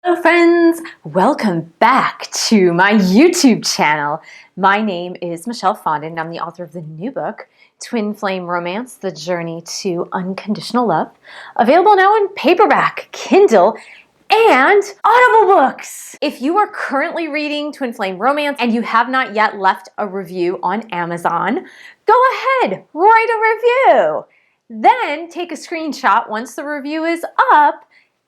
Hello friends, welcome back to my YouTube channel. My name is Michelle Fondin and I'm the author of the new book, Twin Flame Romance, The Journey to Unconditional Love, available now in paperback, Kindle, and Audible books. If you are currently reading Twin Flame Romance and you have not yet left a review on Amazon, go ahead, write a review. Then take a screenshot once the review is up,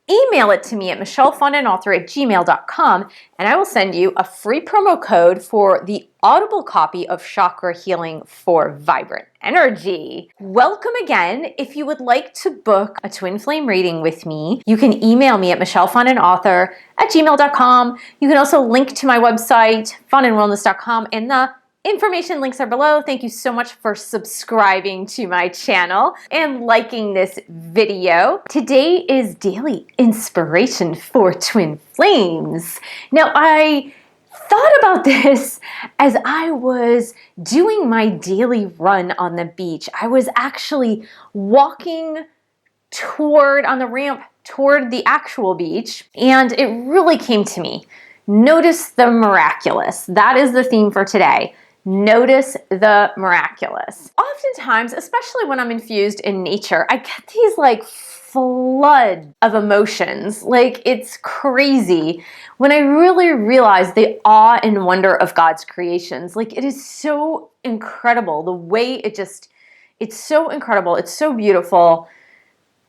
email it to me at michellefondinauthor@gmail.com and I will send you a free promo code for the Audible copy of Chakra Healing for Vibrant Energy. Welcome again. If you would like to book a twin flame reading with me, you can email me at michellefondinauthor@gmail.com. You can also link to my website, fondinwellness.com, and the information links are below. Thank you so much for subscribing to my channel and liking this video. Today is daily inspiration for twin flames. Now, I thought about this as I was doing my daily run on the beach. I was actually walking on the ramp toward the actual beach, and it really came to me. Notice the miraculous. That is the theme for today. Notice the miraculous. Oftentimes, especially when I'm infused in nature, I get these like flood of emotions. Like it's crazy when I really realize the awe and wonder of God's creations. Like it is so incredible the way it's so incredible. It's so beautiful.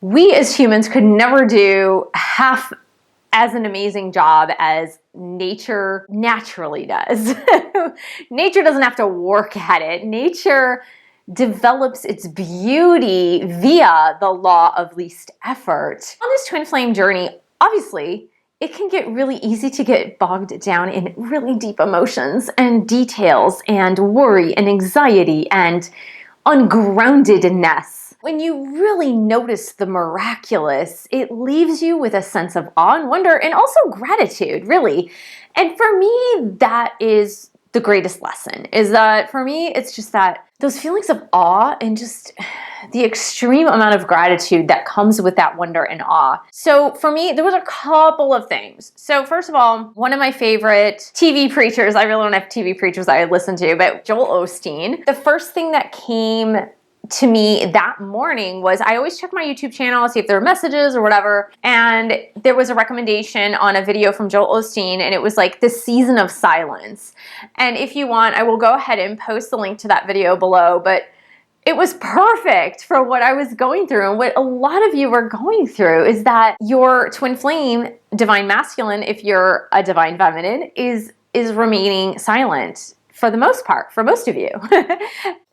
We as humans could never do half as an amazing job as nature naturally does. Nature doesn't have to work at it. Nature develops its beauty via the law of least effort. On this twin flame journey, obviously, it can get really easy to get bogged down in really deep emotions and details and worry and anxiety and ungroundedness. When you really notice the miraculous, it leaves you with a sense of awe and wonder and also gratitude, really. And for me, that is the greatest lesson, is that for me, it's just that those feelings of awe and just the extreme amount of gratitude that comes with that wonder and awe. So for me, there was a couple of things. So first of all, one of my favorite TV preachers, I really don't have TV preachers I listen to, but Joel Osteen. The first thing that came to me that morning was I always check my YouTube channel, see if there are messages or whatever. And there was a recommendation on a video from Joel Osteen, and it was like the season of silence. And if you want, I will go ahead and post the link to that video below, but it was perfect for what I was going through. And what a lot of you are going through is that your twin flame, divine masculine, if you're a divine feminine, is remaining silent. For the most part, for most of you.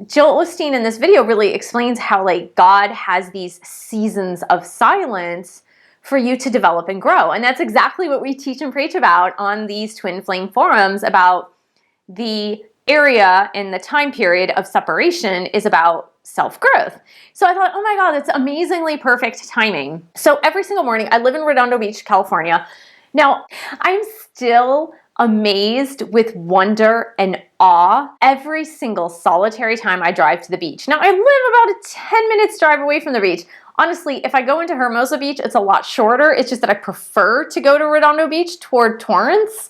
Joel Osteen in this video really explains how like God has these seasons of silence for you to develop and grow. And that's exactly what we teach and preach about on these twin flame forums, about the area and the time period of separation is about self-growth. So I thought, oh my God, it's amazingly perfect timing. So every single morning, I live in Redondo Beach, California. Now, I'm still amazed with wonder and awe every single solitary time I drive to the beach. Now, I live about a 10 minutes drive away from the beach. Honestly, if I go into Hermosa Beach, it's a lot shorter. It's just that I prefer to go to Redondo Beach toward Torrance.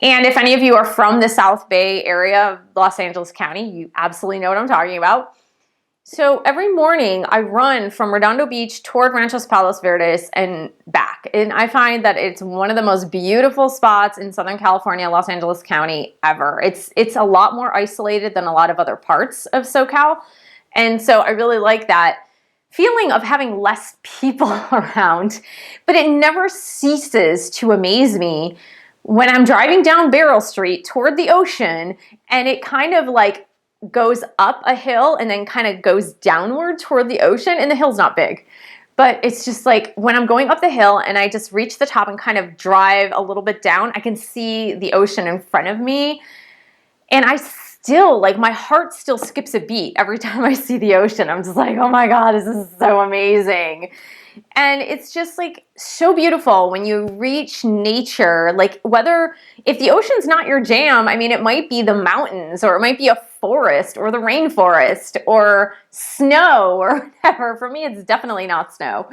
And if any of you are from the South Bay area of Los Angeles County, you absolutely know what I'm talking about. So every morning I run from Redondo Beach toward Ranchos Palos Verdes and back. And I find that it's one of the most beautiful spots in Southern California, Los Angeles County ever. It's a lot more isolated than a lot of other parts of SoCal. And so I really like that feeling of having less people around, but it never ceases to amaze me when I'm driving down Beryl Street toward the ocean and it kind of like goes up a hill and then kind of goes downward toward the ocean, and the hill's not big, but it's just like when I'm going up the hill and I just reach the top and kind of drive a little bit down, I can see the ocean in front of me, and I still, like, my heart still skips a beat every time I see the ocean. I'm just like, oh my God, this is so amazing. And it's just like so beautiful when you reach nature, like if the ocean's not your jam, I mean, it might be the mountains, or it might be a forest, or the rainforest, or snow, or whatever. For me, it's definitely not snow.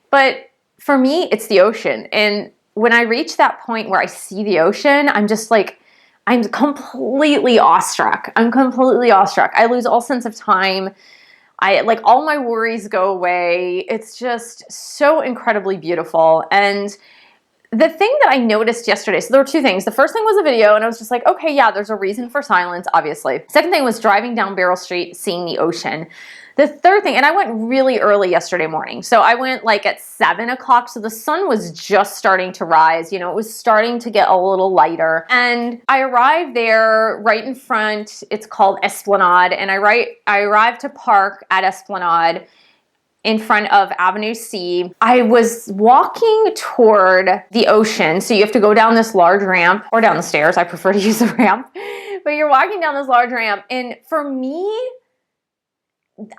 But for me, it's the ocean. And when I reach that point where I see the ocean, I'm just like, I'm completely awestruck. I'm completely awestruck. I lose all sense of time. I like all my worries go away. It's just so incredibly beautiful. And the thing that I noticed yesterday, so there were two things. The first thing was a video, and I was just like, okay, yeah, there's a reason for silence, obviously. Second thing was driving down Barrel Street, seeing the ocean. The third thing, and I went really early yesterday morning. So I went like at 7 o'clock. So the sun was just starting to rise. You know, it was starting to get a little lighter. And I arrived there right in front. It's called Esplanade. And I arrived to park at Esplanade in front of Avenue C. I was walking toward the ocean. So you have to go down this large ramp or down the stairs. I prefer to use the ramp. But you're walking down this large ramp. And for me,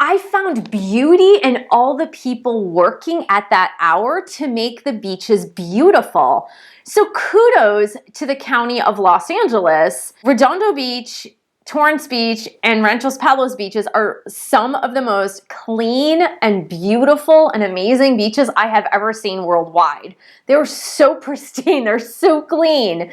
I found beauty in all the people working at that hour to make the beaches beautiful. So kudos to the County of Los Angeles. Redondo Beach, Torrance Beach, and Ranchos Palos beaches are some of the most clean and beautiful and amazing beaches I have ever seen worldwide. They're so pristine, they're so clean.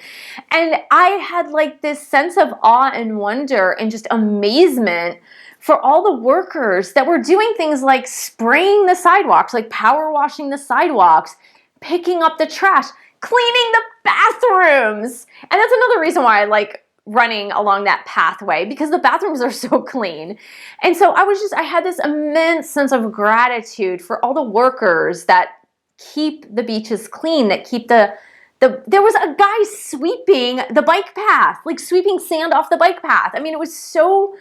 And I had like this sense of awe and wonder and just amazement for all the workers that were doing things like spraying the sidewalks, like power washing the sidewalks, picking up the trash, cleaning the bathrooms. And that's another reason why I like running along that pathway, because the bathrooms are so clean. And so I had this immense sense of gratitude for all the workers that keep the beaches clean, that keep there was a guy sweeping the bike path, like sweeping sand off the bike path. I mean, it was so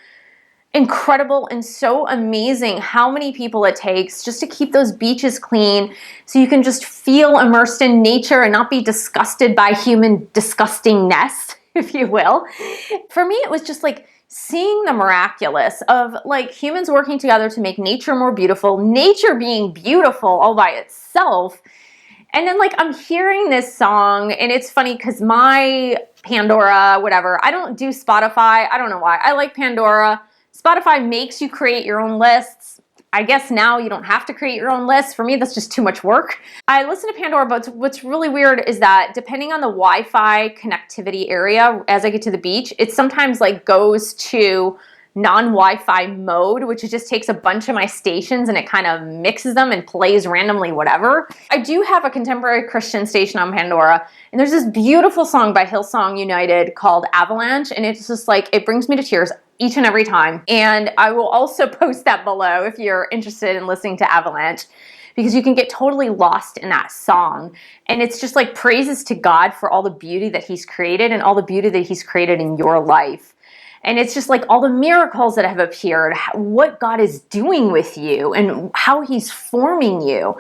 incredible and so amazing how many people it takes just to keep those beaches clean so you can just feel immersed in nature and not be disgusted by human disgustingness, if you will. For me, it was just like seeing the miraculous of like humans working together to make nature more beautiful, nature being beautiful all by itself. And then like I'm hearing this song, and it's funny because my Pandora, whatever, I don't do Spotify. I don't know why. I like Pandora. Spotify makes you create your own lists. I guess now you don't have to create your own lists. For me, that's just too much work. I listen to Pandora, but what's really weird is that depending on the Wi-Fi connectivity area, as I get to the beach, it sometimes like goes to non-Wi-Fi mode, which just takes a bunch of my stations and it kind of mixes them and plays randomly whatever. I do have a contemporary Christian station on Pandora, and there's this beautiful song by Hillsong United called Avalanche, and it's just like, it brings me to tears each and every time. And I will also post that below if you're interested in listening to Avalanche, because you can get totally lost in that song. And it's just like praises to God for all the beauty that He's created and all the beauty that He's created in your life. And it's just like all the miracles that have appeared, what God is doing with you and how He's forming you.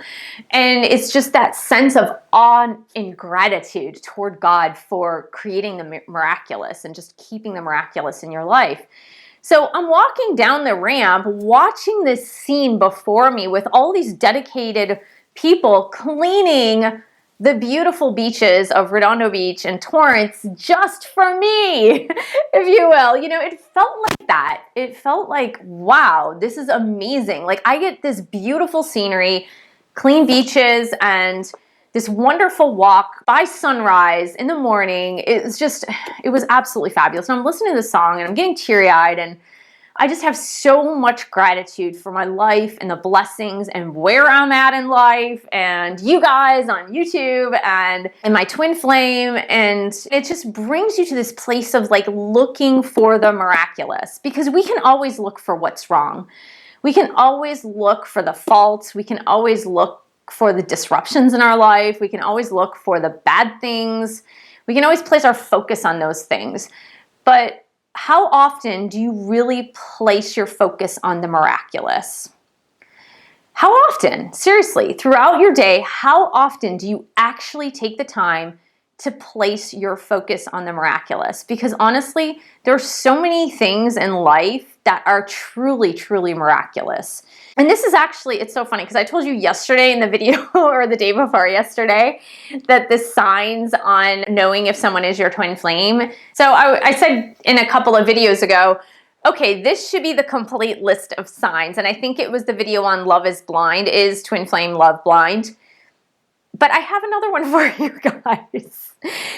And it's just that sense of awe and gratitude toward God for creating the miraculous and just keeping the miraculous in your life. So I'm walking down the ramp, watching this scene before me with all these dedicated people cleaning the beautiful beaches of Redondo Beach and Torrance just for me, if you will. You know, it felt like that. It felt like, wow, this is amazing. Like I get this beautiful scenery, clean beaches, and this wonderful walk by sunrise in the morning. It was absolutely fabulous. And I'm listening to the song and I'm getting teary-eyed, and I just have so much gratitude for my life and the blessings and where I'm at in life and you guys on YouTube and my twin flame. And it just brings you to this place of like looking for the miraculous, because we can always look for what's wrong. We can always look for the faults. We can always look for the disruptions in our life. We can always look for the bad things. We can always place our focus on those things. But how often do you really place your focus on the miraculous? How often? Seriously, throughout your day, how often do you actually take the time to place your focus on the miraculous? Because honestly, there are so many things in life that are truly, truly miraculous. And this is actually, it's so funny because I told you yesterday in the video or the day before yesterday that the signs on knowing if someone is your twin flame. So I said in a couple of videos ago, okay, this should be the complete list of signs. And I think it was the video on Love is Blind. Is twin flame love blind? But I have another one for you guys.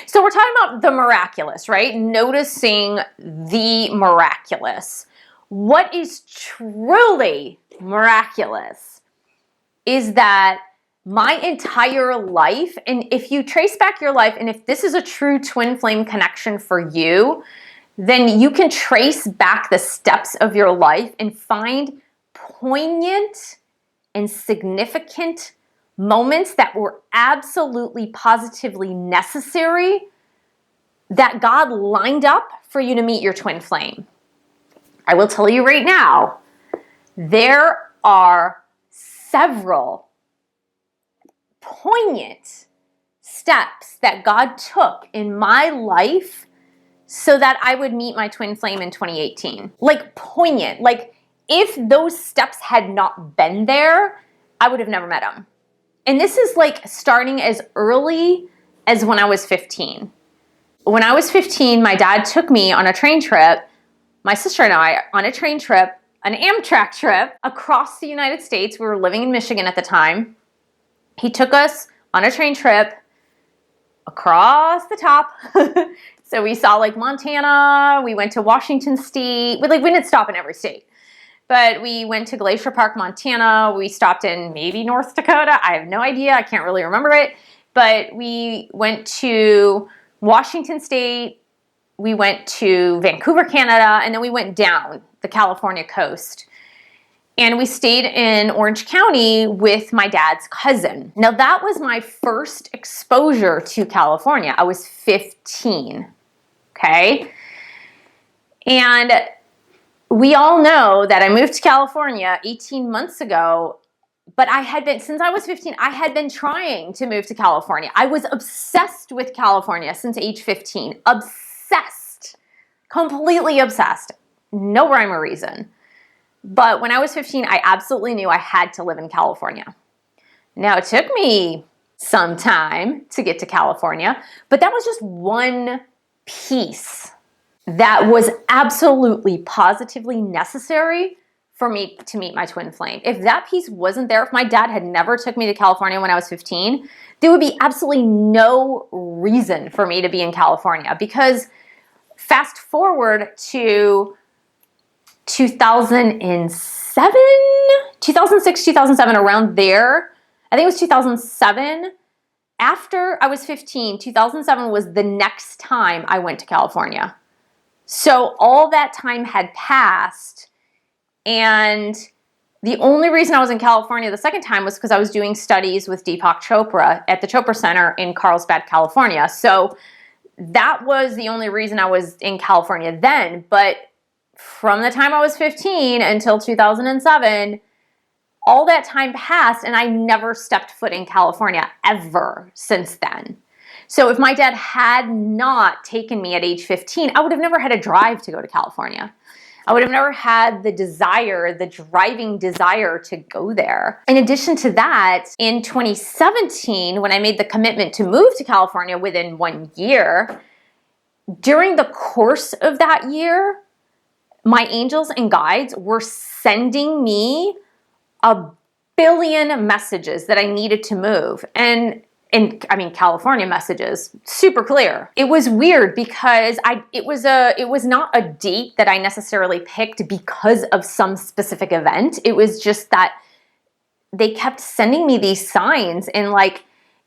So we're talking about the miraculous, right? Noticing the miraculous. What is truly miraculous is that my entire life, and if you trace back your life, and if this is a true twin flame connection for you, then you can trace back the steps of your life and find poignant and significant moments that were absolutely positively necessary that God lined up for you to meet your twin flame. I will tell you right now, there are several poignant steps that God took in my life so that I would meet my twin flame in 2018. Like poignant, like if those steps had not been there, I would have never met him. And this is like starting as early as when I was 15. When I was 15, my dad took me on a train trip, my sister and I, on a train trip, an Amtrak trip across the United States. We were living in Michigan at the time. He took us on a train trip across the top. So we saw like Montana, we went to Washington State. We didn't stop in every state. But we went to Glacier Park, Montana. We stopped in maybe North Dakota. I have no idea. I can't really remember it. But we went to Washington State. We went to Vancouver, Canada. And then we went down the California coast. And we stayed in Orange County with my dad's cousin. Now, that was my first exposure to California. I was 15. Okay? And we all know that I moved to California 18 months ago, but since I was 15, I had been trying to move to California. I was obsessed with California since age 15. Obsessed. Completely obsessed. No rhyme or reason. But when I was 15, I absolutely knew I had to live in California. Now, it took me some time to get to California, but that was just one piece that was absolutely positively necessary for me to meet my twin flame. If that piece wasn't there, if my dad had never took me to California when I was 15, there would be absolutely no reason for me to be in California. Because fast forward to 2007, 2006, 2007, around there, I think it was 2007. After I was 15, 2007 was the next time I went to California. So all that time had passed, and the only reason I was in California the second time was because I was doing studies with Deepak Chopra at the Chopra Center in Carlsbad, California. So that was the only reason I was in California then. But from the time I was 15 until 2007, all that time passed, and I never stepped foot in California ever since then. So if my dad had not taken me at age 15, I would have never had a drive to go to California. I would have never had the desire, the driving desire to go there. In addition to that, in 2017, when I made the commitment to move to California within 1 year, during the course of that year, my angels and guides were sending me a billion messages that I needed to move. And California messages, super clear. It was weird because it was not a date that I necessarily picked because of some specific event. It was just that they kept sending me these signs, and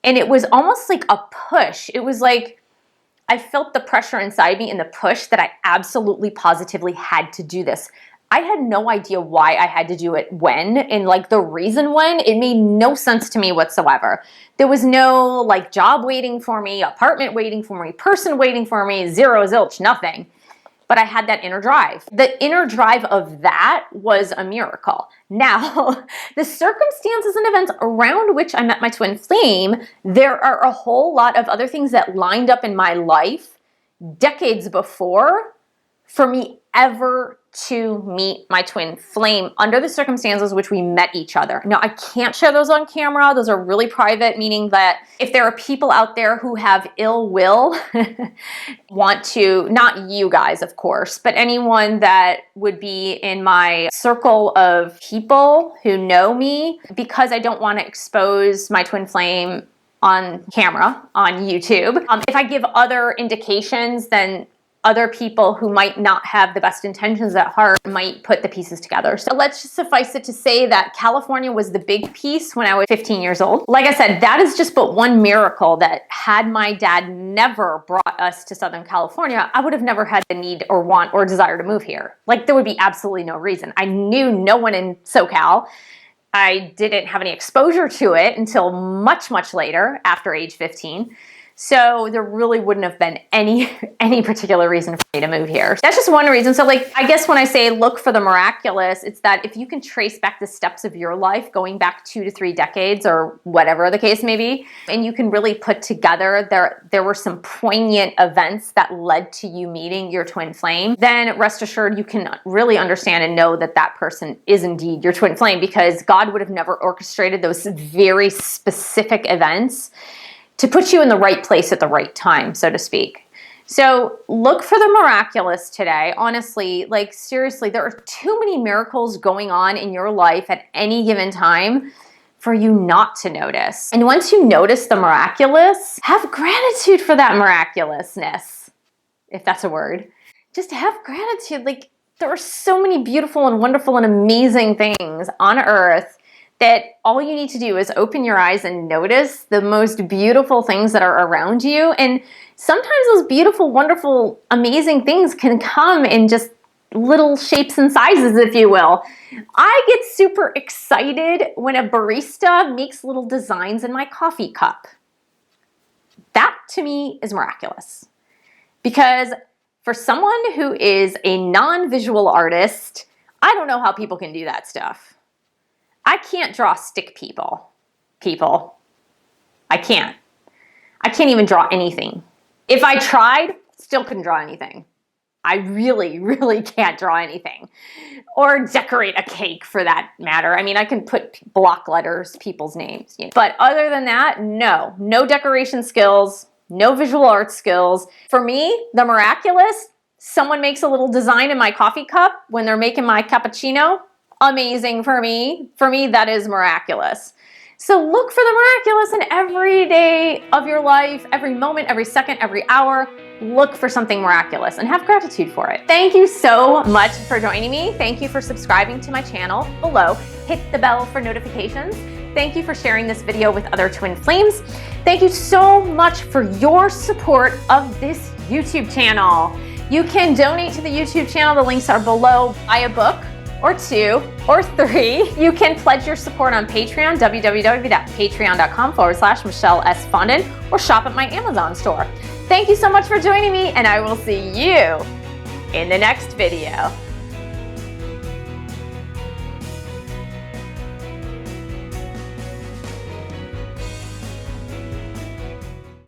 it was almost like a push. It was like I felt the pressure inside me and the push that I absolutely positively had to do this. I had no idea why I had to do it when, and the reason when. It made no sense to me whatsoever. There was no job waiting for me, apartment waiting for me, person waiting for me, zero, zilch, nothing. But I had that inner drive. The inner drive of that was a miracle. Now, the circumstances and events around which I met my twin flame, there are a whole lot of other things that lined up in my life decades before for me ever to meet my twin flame under the circumstances which we met each other. Now, I can't share those on camera. Those are really private, meaning that if there are people out there who have ill will, want to, not you guys, of course, but anyone that would be in my circle of people who know me, because I don't want to expose my twin flame on camera, on YouTube. If I give other indications, then other people who might not have the best intentions at heart might put the pieces together. So let's just suffice it to say that California was the big piece when I was 15 years old. Like I said, that is just but one miracle that had my dad never brought us to Southern California, I would have never had the need or want or desire to move here. Like, there would be absolutely no reason. I knew no one in SoCal. I didn't have any exposure to it until much, much later, after age 15. So there really wouldn't have been any particular reason for me to move here. That's just one reason. So like, I guess when I say look for the miraculous, it's that if you can trace back the steps of your life going back 2 to 3 decades or whatever the case may be, and you can really put together there were some poignant events that led to you meeting your twin flame, then rest assured you can really understand and know that that person is indeed your twin flame, because God would have never orchestrated those very specific events to put you in the right place at the right time, so to speak. So look for the miraculous today. Honestly, like seriously, there are too many miracles going on in your life at any given time for you not to notice. And once you notice the miraculous, have gratitude for that miraculousness, if that's a word. Just have gratitude. Like, there are so many beautiful and wonderful and amazing things on earth that all you need to do is open your eyes and notice the most beautiful things that are around you. And sometimes those beautiful, wonderful, amazing things can come in just little shapes and sizes, if you will. I get super excited when a barista makes little designs in my coffee cup. That to me is miraculous. Because for someone who is a non-visual artist, I don't know how people can do that stuff. I can't draw stick people. I can't even draw anything. If I tried, still couldn't draw anything. I really, really can't draw anything. Or decorate a cake, for that matter. I mean, I can put block letters, people's names. But other than that, no decoration skills, no visual arts skills. For me, the miraculous, someone makes a little design in my coffee cup when they're making my cappuccino. Amazing for me. For me, that is miraculous. So look for the miraculous in every day of your life, every moment, every second, every hour. Look for something miraculous and have gratitude for it. Thank you so much for joining me. Thank you for subscribing to my channel below. Hit the bell for notifications. Thank you for sharing this video with other twin flames. Thank you so much for your support of this YouTube channel. You can donate to the YouTube channel. The links are below. Buy a book, or 2, or 3. You can pledge your support on Patreon, www.patreon.com/michellefondinauthor, or shop at my Amazon store. Thank you so much for joining me, and I will see you in the next video.